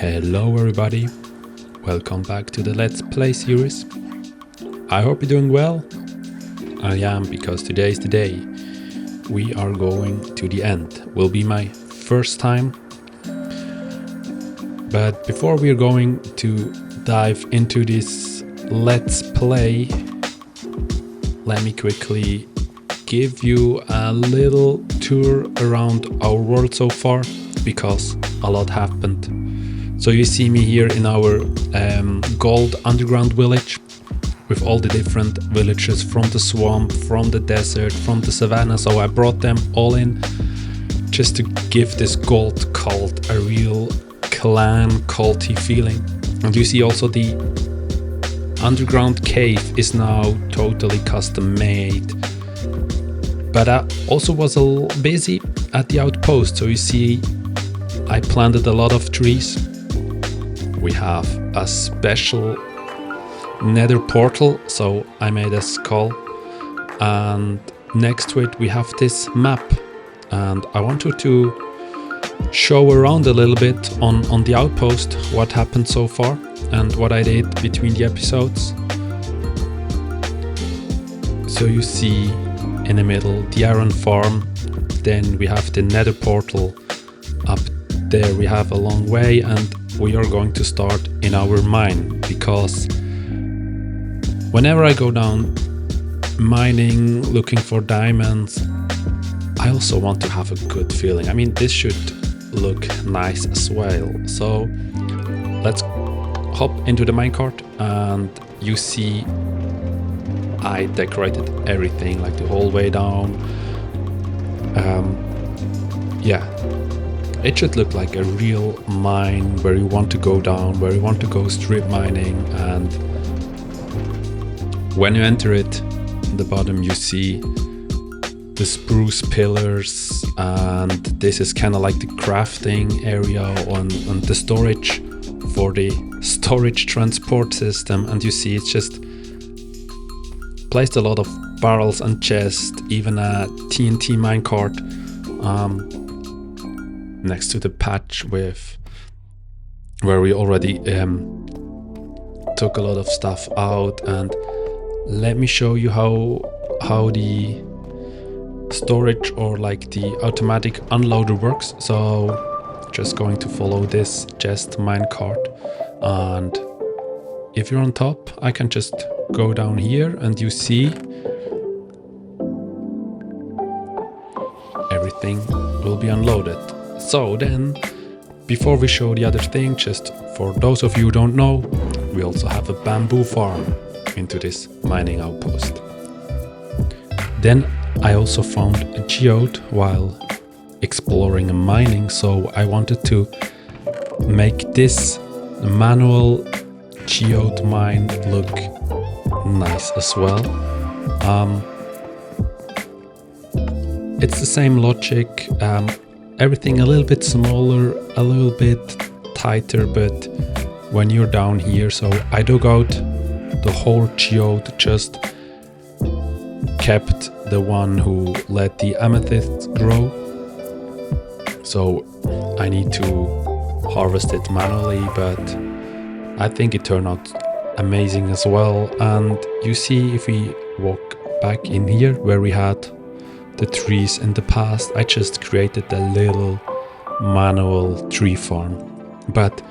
Hello everybody, welcome back to the Let's Play series. I hope you're doing well. I am, because today is the day. We are going to the end. Will be my first time. But before we are going to dive into this Let's Play, let me quickly give you a little tour around our world so far, because a lot happened. So you see me here in our gold underground village with all the different villages from the swamp, from the desert, from the savannah. So I brought them all in just to give this gold cult a real clan culty feeling. And you see also the underground cave is now totally custom made. But I also was a little busy at the outpost. So you see I planted a lot of trees. We have a special nether portal, so I made a skull, and next to it we have this map, and I wanted to show around a little bit on the outpost what happened so far and what I did between the episodes. So you see in the middle the iron farm, then we have the nether portal. Up there we have a long way, and we are going to start in our mine, because whenever I go down mining, looking for diamonds, I also want to have a good feeling. I mean, this should look nice as well. So let's hop into the minecart, and you see I decorated everything, like the whole way down. Yeah. It should look like a real mine where you want to go down, where you want to go strip mining. And when you enter it, at the bottom you see the spruce pillars, and this is kind of like the crafting area on the storage for the storage transport system. And you see it's just placed a lot of barrels and chests, even a TNT minecart. Next to the patch with where we already took a lot of stuff out. And let me show you how the storage, or like the automatic unloader, works. So just going to follow this chest minecart, and if you're on top, I can just go down here, and you see everything will be unloaded. So then, before we show the other thing, just for those of you who don't know, we also have a bamboo farm into this mining outpost. Then I also found a geode while exploring and mining, so I wanted to make this manual geode mine look nice as well. It's the same logic. Everything a little bit smaller, a little bit tighter, but when you're down here, so I dug out the whole geode, just kept the one who let the amethyst grow. So I need to harvest it manually, but I think it turned out amazing as well. And you see, if we walk back in here where we had the trees in the past, I just created a little manual tree farm. But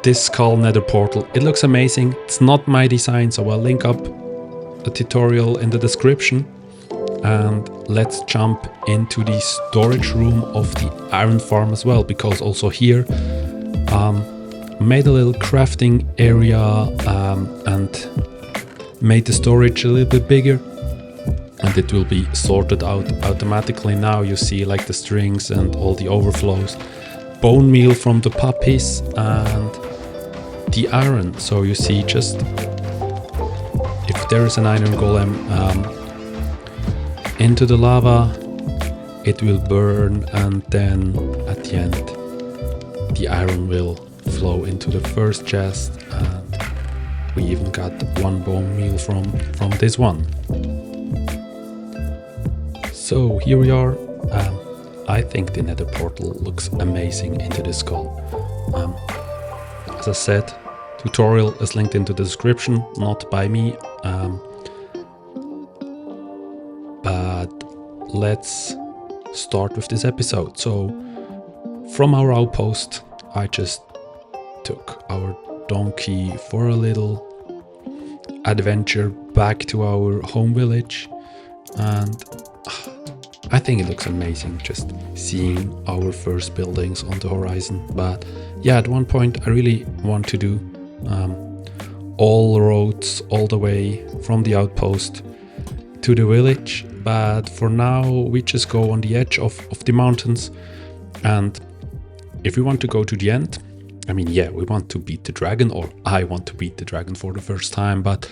this skull nether portal, it looks amazing. It's not my design, so I'll link up a tutorial in the description. And let's jump into the storage room of the iron farm as well, because also here made a little crafting area and made the storage a little bit bigger. And it will be sorted out automatically. Now you see like the strings and all the overflows, bone meal from the puppies, and the iron. So you see, just if there is an iron golem into the lava, it will burn, and then at the end the iron will flow into the first chest. And we even got one bone meal from this one. So here we are. I think the nether portal looks amazing into the skull. as I said, tutorial is linked into the description, not by me. But let's start with this episode. So from our outpost, I just took our donkey for a little adventure back to our home village, and I think it looks amazing just seeing our first buildings on the horizon. But yeah, at one point I really want to do all roads all the way from the outpost to the village, but for now we just go on the edge of the mountains. And if we want to go to the end, I mean, yeah, we want to beat the dragon, or I want to beat the dragon for the first time, but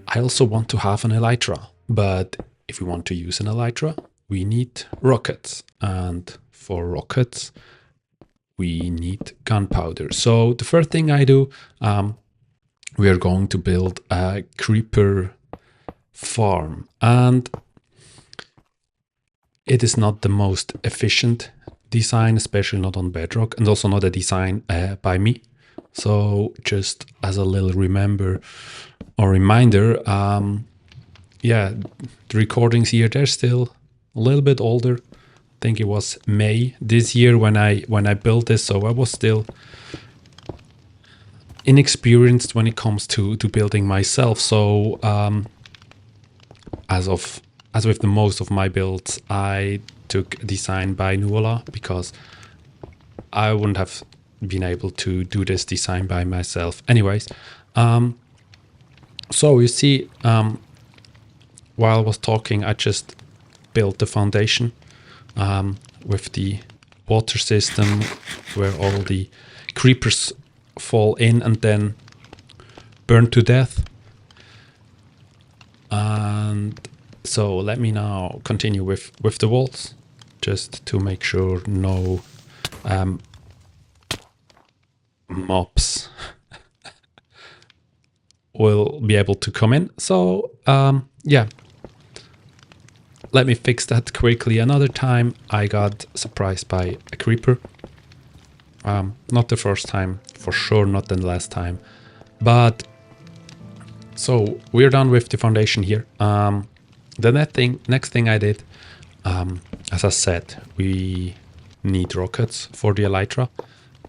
I also want to have an elytra. But if we want to use an elytra, we need rockets, and for rockets we need gunpowder. So the first thing I do, we are going to build a creeper farm, and it is not the most efficient design, especially not on Bedrock, and also not a design by me. So just as a little reminder, yeah, the recordings here, they're still a little bit older. I think it was May this year when I built this, so I was still inexperienced when it comes to building myself. So as with the most of my builds, I took design by Nuala because I wouldn't have been able to do this design by myself. Anyways, so you see, while I was talking, I just built the foundation with the water system where all the creepers fall in and then burn to death. And so let me now continue with the walls, just to make sure no mobs will be able to come in. So yeah, let me fix that quickly. Another time I got surprised by a creeper. Not the first time, for sure not the last time. But so we're done with the foundation here. The next thing I did, as I said, we need rockets for the elytra,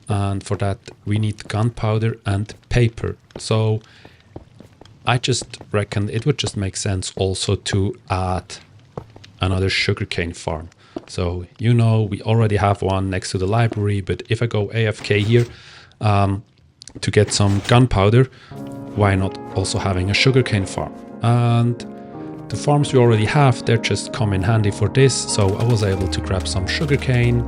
and for that we need gunpowder and paper. So I just reckoned it would just make sense also to add another sugarcane farm. So, you know, we already have one next to the library, but if I go AFK here to get some gunpowder, why not also having a sugarcane farm? And the farms we already have, they're just come in handy for this. So I was able to grab some sugarcane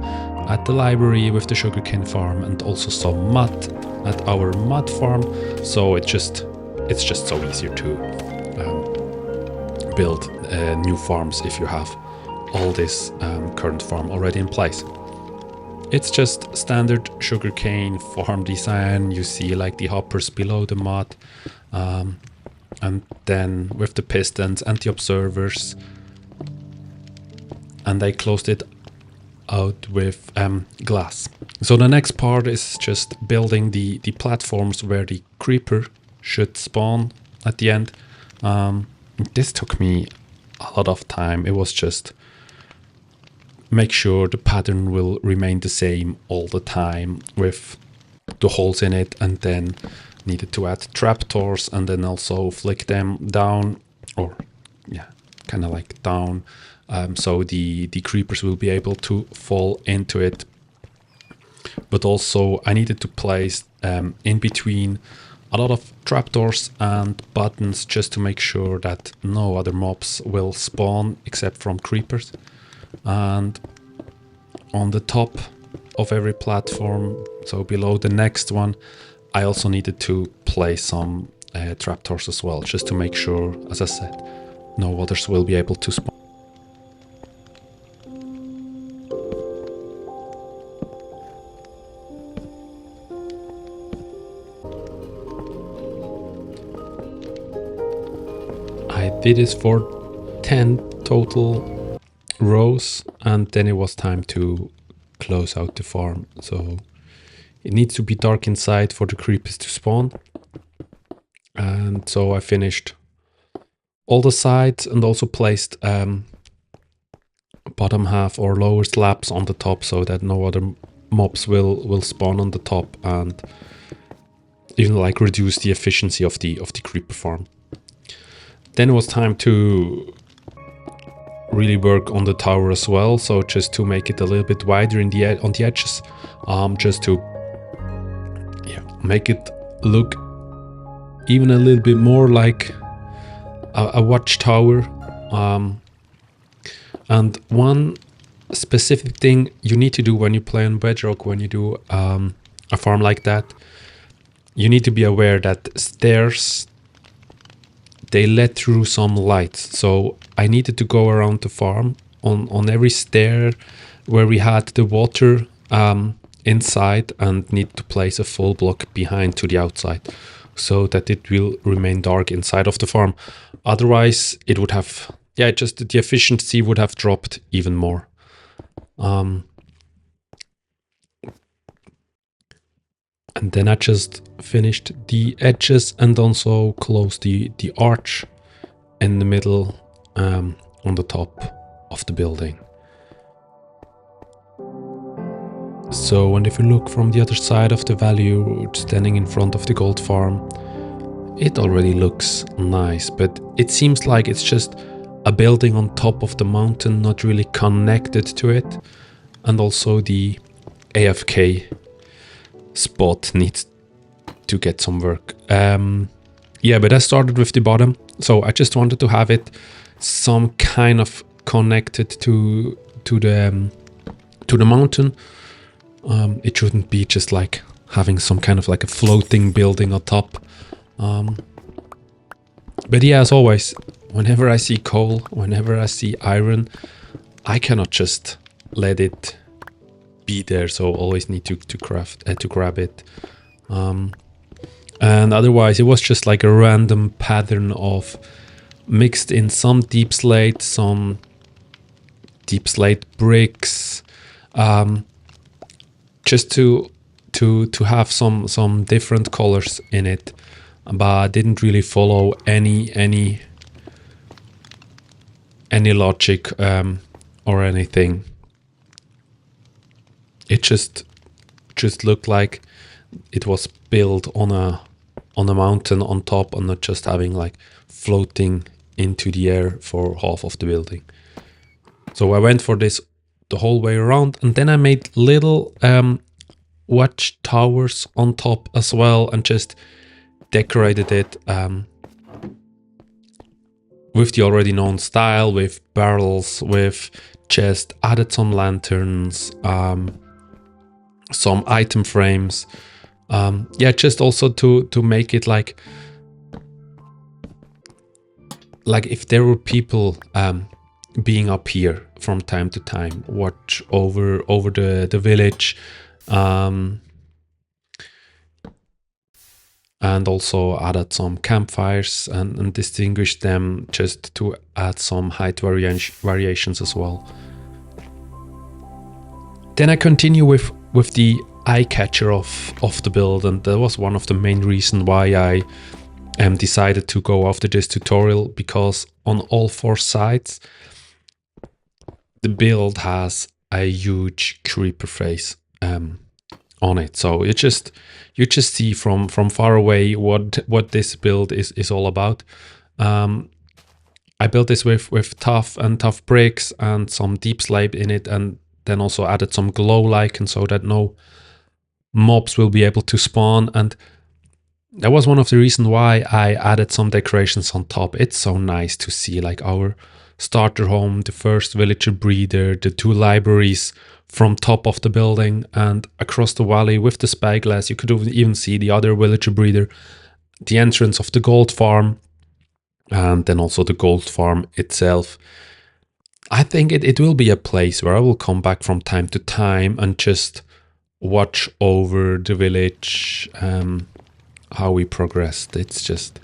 at the library with the sugarcane farm, and also some mud at our mud farm. So it's just so easier to build new farms if you have all this current farm already in place. It's just standard sugarcane farm design. You see like the hoppers below the mud, and then with the pistons and the observers, and I closed it out with glass. So the next part is just building the platforms where the creeper should spawn at the end. This took me a lot of time. It was just make sure the pattern will remain the same all the time with the holes in it, and then needed to add trapdoors and then also flick them down, or yeah, kind of like down, so the creepers will be able to fall into it. But also I needed to place in between a lot of trapdoors and buttons just to make sure that no other mobs will spawn except from creepers. And on the top of every platform, so below the next one, I also needed to place some trapdoors as well, just to make sure, as I said, no others will be able to spawn. I did this for 10 total rows, and then it was time to close out the farm. So It needs to be dark inside for the creepers to spawn. And so I finished all the sides and also placed bottom half or lower slabs on the top so that no other mobs will spawn on the top and even like reduce the efficiency of the creeper farm. Then it was time to really work on the tower as well, so just to make it a little bit wider in the on the edges, just to make it look even a little bit more like a watchtower. And one specific thing you need to do when you play on Bedrock, when you do a farm like that, you need to be aware that stairs, they let through some light. So I needed to go around the farm on every stair where we had the water inside, and need to place a full block behind to the outside so that it will remain dark inside of the farm. Otherwise it would have, just the efficiency would have dropped even more. And then I just finished the edges and also closed the arch in the middle on the top of the building. So, and if you look from the other side of the valley, standing in front of the gold farm, it already looks nice, but it seems like it's just a building on top of the mountain, not really connected to it. And also the AFK spot needs to get some work. But I started with the bottom, so I just wanted to have it some kind of connected to the mountain. It shouldn't be just like having some kind of like a floating building on top. But yeah, as always, whenever I see coal, whenever I see iron, I cannot just let it be there, so always need to grab it. And otherwise it was just like a random pattern of mixed in some deep slate bricks, just to have some different colors in it, but didn't really follow any logic or anything. It just looked like it was built on a mountain on top, and not just having like floating into the air for half of the building. So I went for this the whole way around, and then I made little watch towers on top as well, and just decorated it with the already known style, with barrels, with just added some lanterns, some item frames, just also to make it like if there were people being up here from time to time, watch over the village, and also added some campfires and distinguish them, just to add some height variations as well. Then I continue with the eye catcher of the build, and that was one of the main reasons why I decided to go after this tutorial, because on all four sides the build has a huge creeper face on it. So you just see from far away what this build is all about. I built this with tough bricks and some deep slate in it, and then also added some glow lichen so that no mobs will be able to spawn. And that was one of the reasons why I added some decorations on top. It's so nice to see like our starter home, the first villager breeder, the two libraries from top of the building, and across the valley with the spyglass you could even see the other villager breeder, the entrance of the gold farm, and then also the gold farm itself. I think it will be a place where I will come back from time to time and just watch over the village, how we progressed. It's just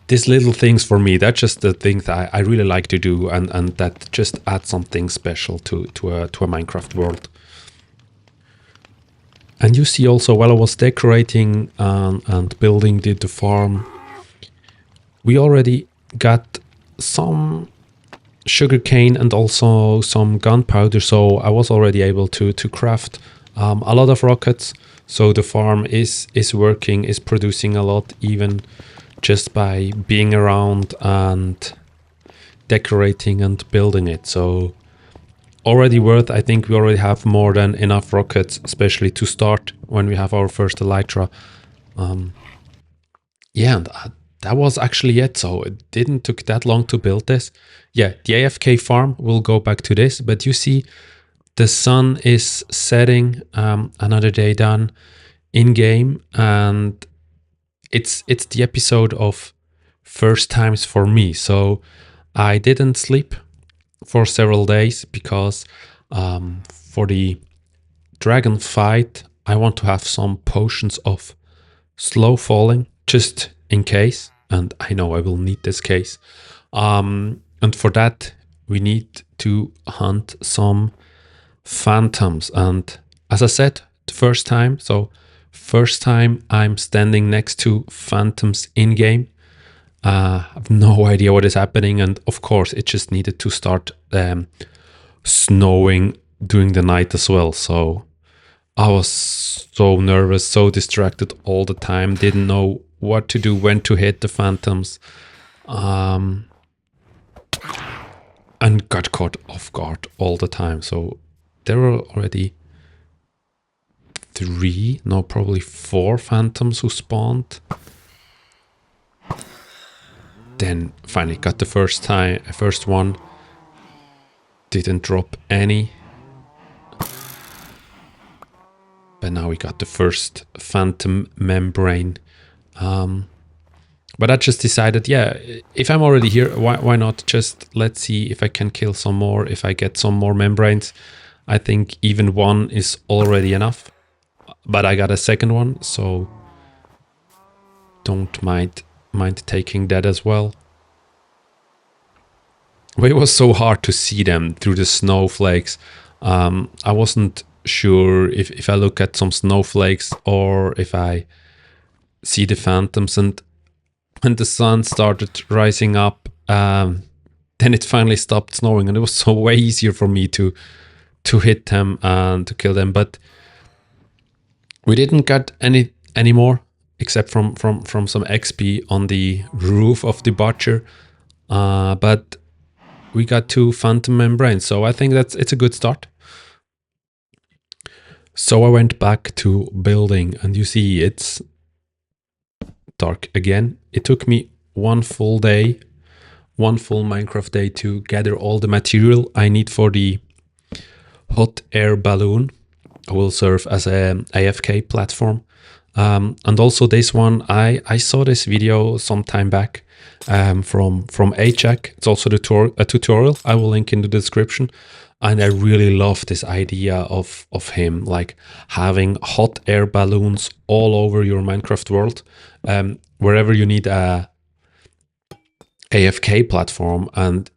these little things for me, that's just the things that I really like to do, and that just adds something special to a Minecraft world. And you see also, while I was decorating and building the farm, we already got some sugarcane and also some gunpowder, so I was already able to craft a lot of rockets. So the farm is working, is producing a lot, even just by being around and decorating and building it. So already worth, I think we already have more than enough rockets, especially to start when we have our first elytra. Yeah, and that was actually it. So it didn't took that long to build this. Yeah, the AFK farm, we'll go back to this, but you see the sun is setting, another day done in game, and it's the episode of first times for me. So I didn't sleep for several days because for the dragon fight I want to have some potions of slow falling just in case, and I know I will need this case. And for that we need to hunt some phantoms, and as I said, the first time I'm standing next to phantoms in game. I have no idea what is happening, and of course it just needed to start snowing during the night as well. So I was so nervous, so distracted all the time, didn't know what to do, when to hit the phantoms, and got caught off guard all the time. So there were already probably 4 phantoms who spawned. Then finally got the first one. Didn't drop any. But now we got the first phantom membrane. But I just decided, yeah, if I'm already here, why not just let's see if I can kill some more, if I get some more membranes. I think even one is already enough. But I got a second one, so don't mind taking that as well. But it was so hard to see them through the snowflakes. I wasn't sure if I look at some snowflakes or if I see the phantoms. And when the sun started rising up, then it finally stopped snowing, and it was so way easier for me to hit them and to kill them. But we didn't get any more, except from some XP on the roof of the butcher. But we got 2 phantom membranes, so I think it's a good start. So I went back to building, and you see it's dark again. It took me one full Minecraft day to gather all the material I need for the hot air balloon. It will serve as a AFK platform. And also this one, I saw this video some time back from Ajak. It's also a tutorial I will link in the description. And I really love this idea of him, like having hot air balloons all over your Minecraft world, wherever you need a AFK platform. And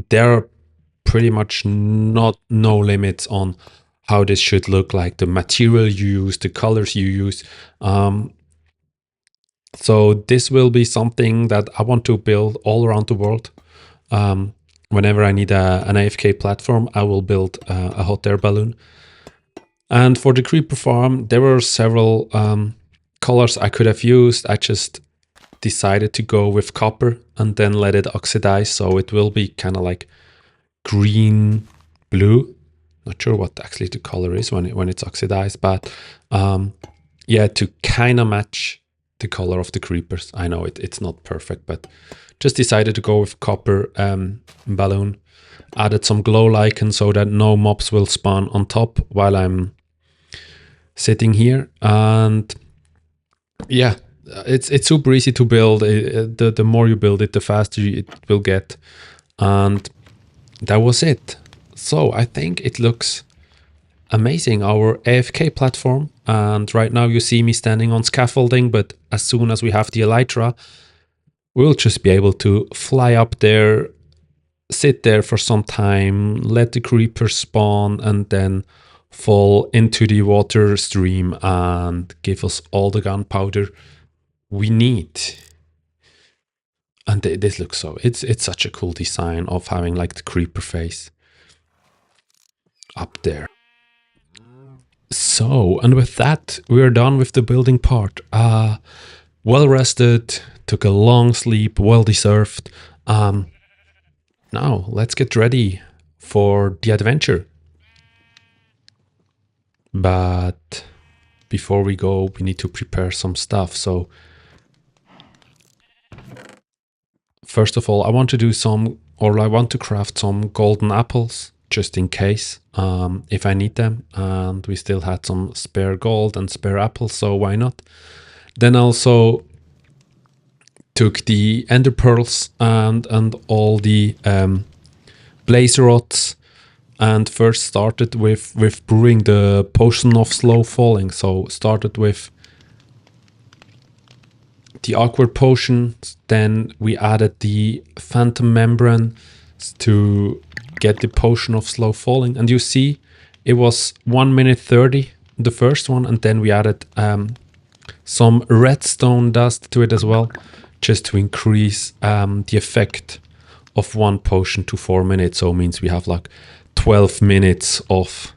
there are pretty much no limits on how this should look like, the material you use, the colors you use. So this will be something that I want to build all around the world. Whenever I need an AFK platform, I will build a hot air balloon. And for the creeper farm, there were several colors I could have used. I just decided to go with copper and then let it oxidize. So it will be kind of like green, blue. Not sure what actually the color is when it's oxidized, but yeah, to kind of match the color of the creepers. I know it's not perfect, but just decided to go with copper balloon. Added some glow lichen so that no mobs will spawn on top while I'm sitting here. And yeah, it's super easy to build. The more you build it, the faster it will get. And that was it. So I think it looks amazing, our AFK platform. And right now you see me standing on scaffolding, but as soon as we have the elytra, we'll just be able to fly up there, sit there for some time, let the creepers spawn, and then fall into the water stream and give us all the gunpowder we need. And this looks so, it's such a cool design of having like the creeper face up there. So, and with that, we're done with the building part. Well rested, took a long sleep, well deserved. Now, let's get ready for the adventure. But before we go, we need to prepare some stuff. So, first of all, I want to craft some golden apples, just in case, if I need them. And we still had some spare gold and spare apples, so why not? Then also took the ender pearls and all the blaze rods, and first started with brewing the potion of slow falling. So started with the awkward potion, then we added the Phantome membrane to get the potion of slow falling, and you see it was 1 minute 30 the first one, and then we added some redstone dust to it as well, just to increase the effect of one potion to 4 minutes. So it means we have like 12 minutes of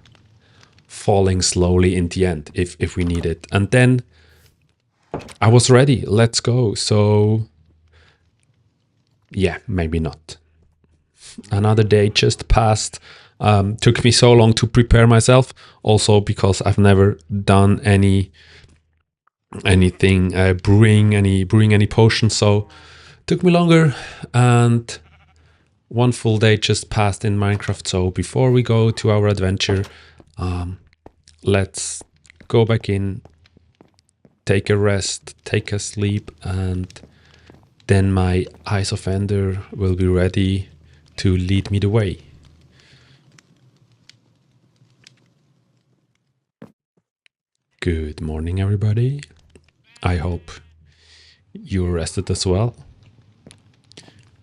falling slowly in the end if we need it. And then I was ready, let's go. So yeah, maybe not. Another day just passed. Took me so long to prepare myself, also because I've never done anything brewing any potions, so took me longer, and one full day just passed in Minecraft. So before we go to our adventure, let's go back in, take a rest, take a sleep, and then my Eyes of Ender will be ready to lead me the way. Good morning, everybody. I hope you're rested as well,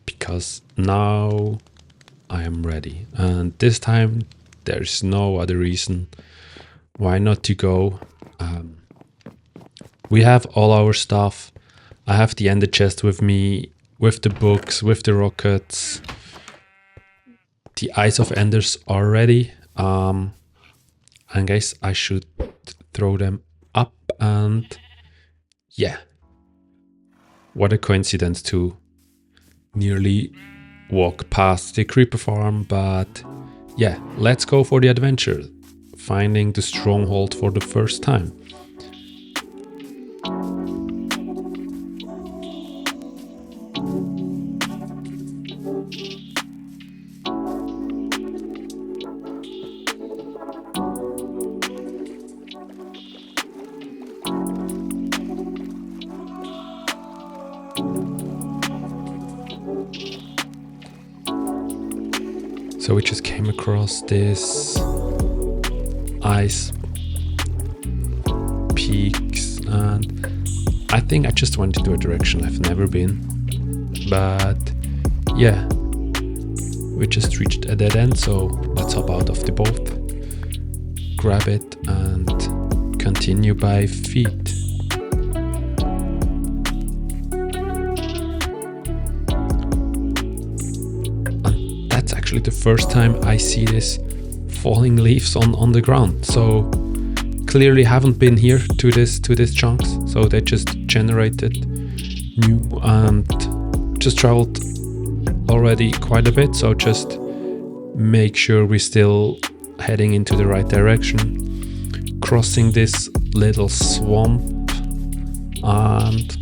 because now I am ready, and this time there's no other reason why not to go. We have all our stuff. I have the ender chest with me, with the books, with the rockets. The Eyes of Enders are ready, and guys, I should throw them up. And yeah, what a coincidence to nearly walk past the creeper farm. But yeah, let's go for the adventure, finding the stronghold for the first time. So we just came across this ice peaks, and I think I just went into a direction I've never been. But yeah, we just reached a dead end, so let's hop out of the boat, grab it, and continue by feet. Actually the first time I see this falling leaves on the ground, so clearly haven't been here to this chunks, so they just generated new and just traveled already quite a bit. So just make sure we're still heading into the right direction, crossing this little swamp, and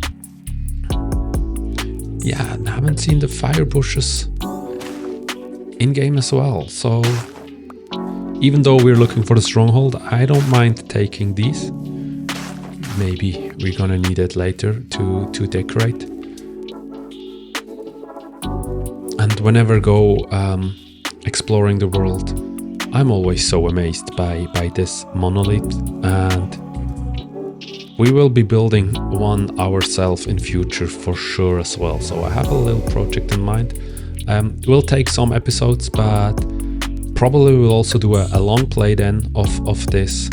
yeah, I haven't seen the fire bushes in game as well. So even though we're looking for the stronghold, I don't mind taking these. Maybe we're gonna need it later to decorate. And whenever I go exploring the world, I'm always so amazed by this monolith, and we will be building one ourselves in future for sure as well. So I have a little project in mind. Will take some episodes, but Probably will also do a long play then of this.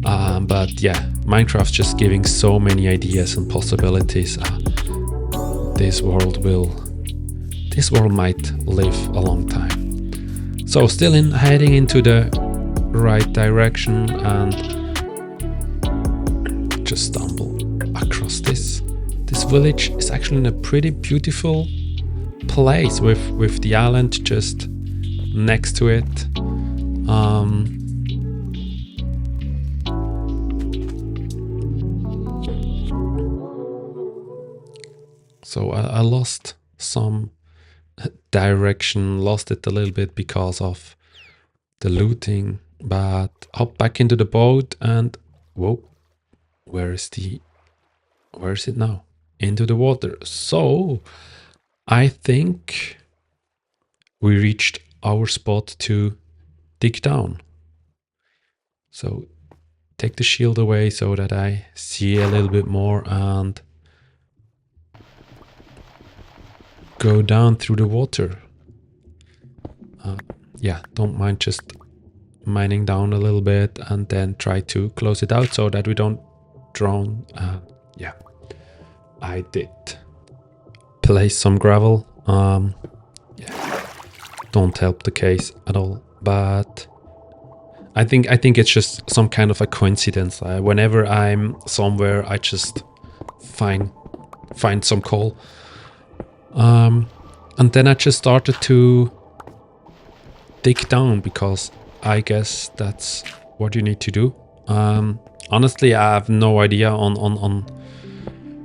But yeah, Minecraft's just giving so many ideas and possibilities. This world might live a long time. So still heading into the right direction and just stumble across this. This village is actually in a pretty beautiful place with the island just next to it. So I lost some direction, lost it a little bit because of the looting, but hop back into the boat and whoa, where is it now? Into the water. So I think we reached our spot to dig down. So take the shield away so that I see a little bit more and go down through the water. Yeah, don't mind just mining down a little bit and then try to close it out so that we don't drown. Yeah, I did place some gravel. Yeah, don't help the case at all, but I think it's just some kind of a coincidence. Whenever I'm somewhere, I just find some coal. And then I just started to dig down because I guess that's what you need to do. Honestly, I have no idea on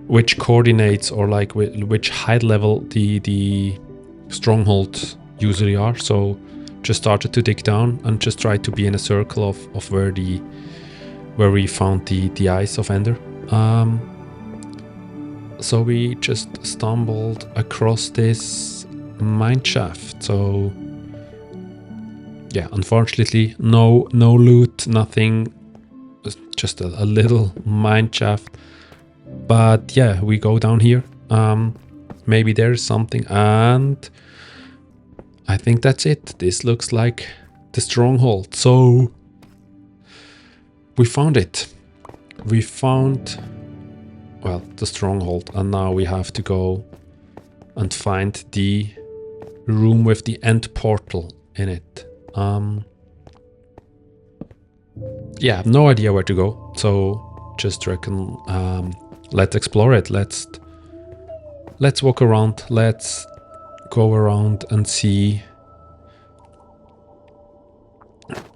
which coordinates or like which height level the strongholds usually are. So just started to dig down and just try to be in a circle of where we found the eyes of Ender. So we just stumbled across this mine shaft. So yeah, unfortunately, no loot, nothing, just a little mine shaft. But yeah, we go down here. Maybe there's something, and I think that's it. This looks like the stronghold. So we found it. We found, well, the stronghold, and now we have to go and find the room with the end portal in it. Yeah, I have no idea where to go, so just reckon let's explore it. Let's walk around. Let's go around and see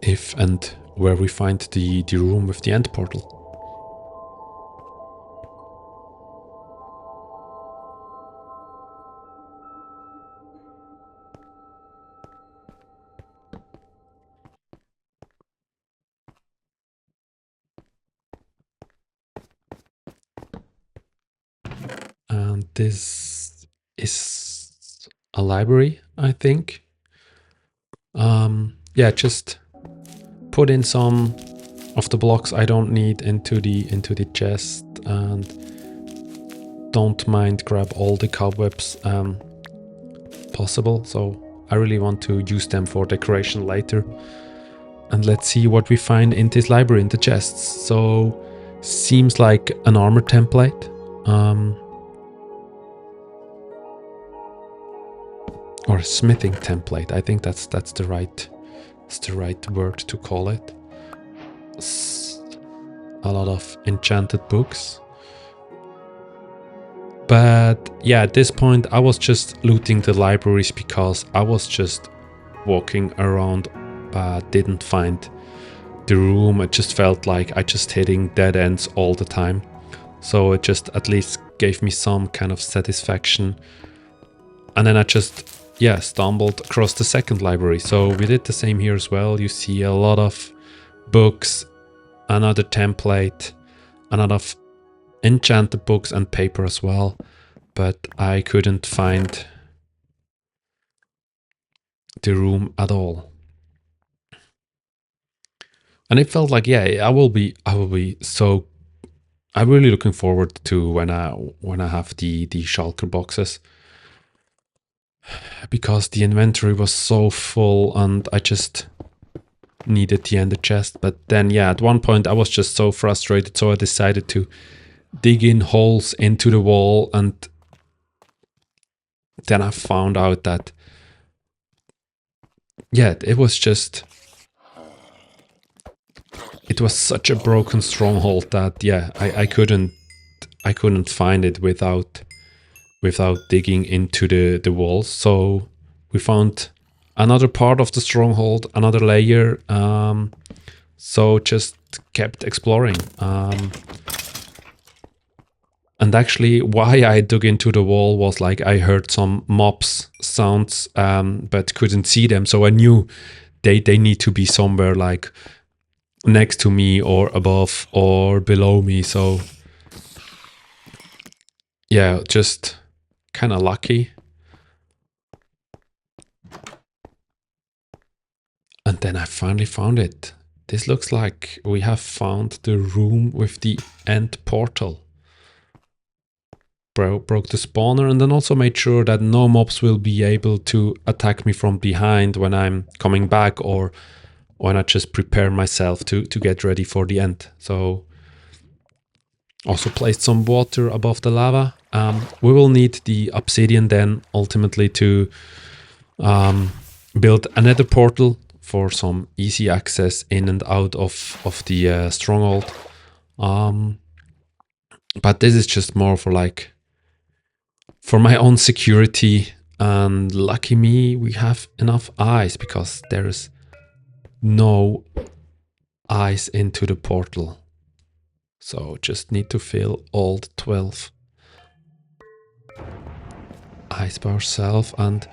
if and where we find the room with the end portal. And this is a library, I think. Yeah, just put in some of the blocks I don't need into the chest, and don't mind grab all the cobwebs possible. So I really want to use them for decoration later. And let's see what we find in this library in the chests. So seems like an armor template. Or a smithing template. I think that's the right word to call it. A lot of enchanted books. But yeah, at this point I was just looting the libraries because I was just walking around but didn't find the room. It just felt like I just hitting dead ends all the time. So it just at least gave me some kind of satisfaction. And then I just, yeah, stumbled across the second library. So we did the same here as well. You see a lot of books, another template, a lot of enchanted books and paper as well. But I couldn't find the room at all. And it felt like, yeah, I will be so, I'm really looking forward to when I have the shulker boxes. because the inventory was so full and I just needed the ender chest. But then, yeah, at one point I was just so frustrated, so I decided to dig in holes into the wall, and then I found out that, yeah, it was such a broken stronghold that, yeah, I couldn't find it without digging into the walls. So we found another part of the stronghold, another layer. So just kept exploring. And actually, why I dug into the wall was like I heard some mobs sounds, but couldn't see them. So I knew they need to be somewhere like next to me or above or below me. So yeah, just kind of lucky. And then I finally found it. This looks like we have found the room with the end portal. Broke the spawner, and then also made sure that no mobs will be able to attack me from behind when I'm coming back, or when I just prepare myself to get ready for the end. So also placed some water above the lava. We will need the obsidian then ultimately to build another portal for some easy access in and out of the stronghold. But this is just more for like for my own security, and lucky me, we have enough ice because there's no ice into the portal. So just need to fill all the 12 ice by ourselves, and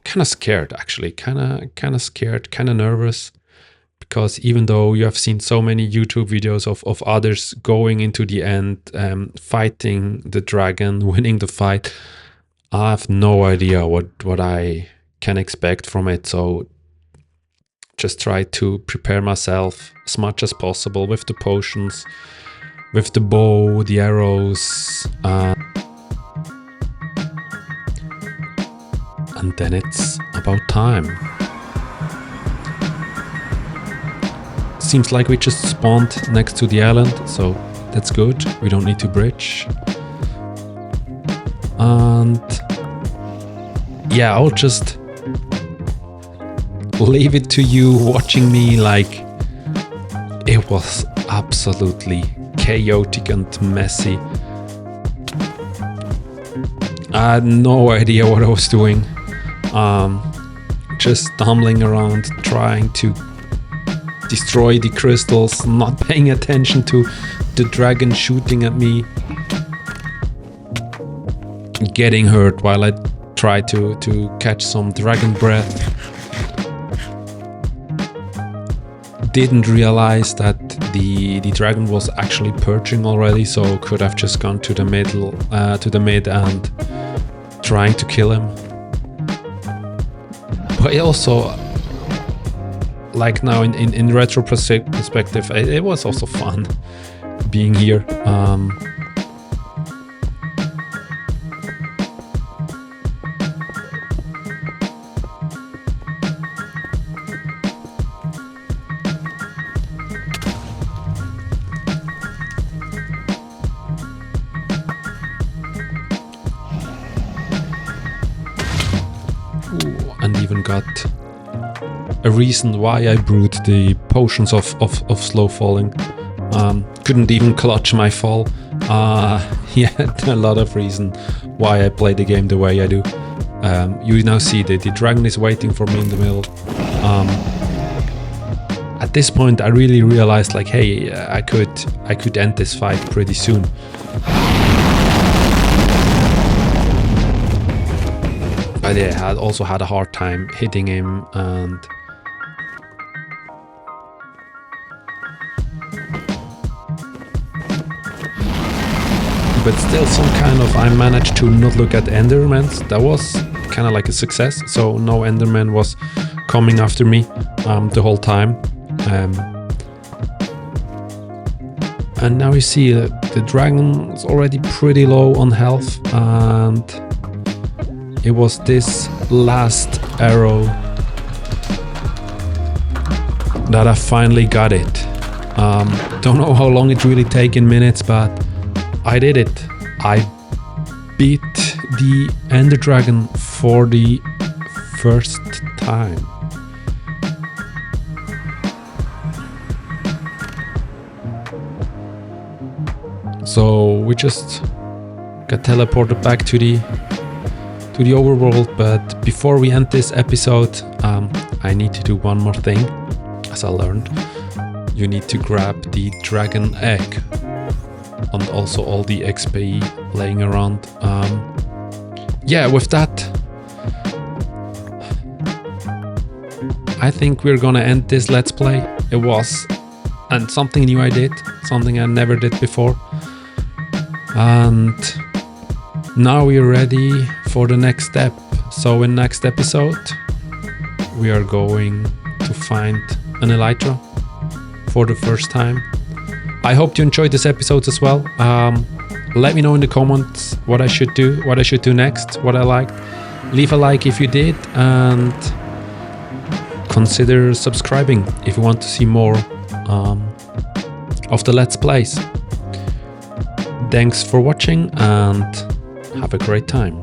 kind of scared actually, kind of scared, kind of nervous, because even though you have seen so many YouTube videos of others going into the end, fighting the dragon, winning the fight, I have no idea what I can expect from it. So just try to prepare myself as much as possible with the potions, with the bow, the arrows, and then it's about time. Seems like we just spawned next to the island, so that's good. We don't need to bridge. And yeah, I'll just leave it to you watching me. Like, it was absolutely chaotic and messy. I had no idea what I was doing. Just stumbling around, trying to destroy the crystals, not paying attention to the dragon shooting at me, getting hurt while I tried to catch some dragon breath. Didn't realize that the dragon was actually perching already, so could have just gone to the middle, to the mid and trying to kill him. But also, like now in retro perspective, it was also fun being here. And even got a reason why I brewed the potions of slow falling. Couldn't even clutch my fall. Yeah, a lot of reason why I play the game the way I do. You now see that the dragon is waiting for me in the middle. At this point I really realized, like, hey, I could end this fight pretty soon. But yeah, I also had a hard time hitting him, and but still some kind of, I managed to not look at endermans. That was kind of like a success. So no enderman was coming after me the whole time. And now you see the dragon is already pretty low on health, and it was this last arrow that I finally got it. Don't know how long it really take in minutes, but I did it. I beat the Ender Dragon for the first time. So we just got teleported back to the overworld, but before we end this episode, I need to do one more thing. As I learned, you need to grab the dragon egg and also all the XP laying around. Yeah, with that, I think we're gonna end this Let's Play. It was and something new I did, something I never did before. And now we're ready for the next step. So in next episode, we are going to find an elytra for the first time. I hope you enjoyed this episode as well. Let me know in the comments what I should do next, what I liked. Leave a like if you did, and consider subscribing if you want to see more of the Let's Plays. Thanks for watching and have a great time.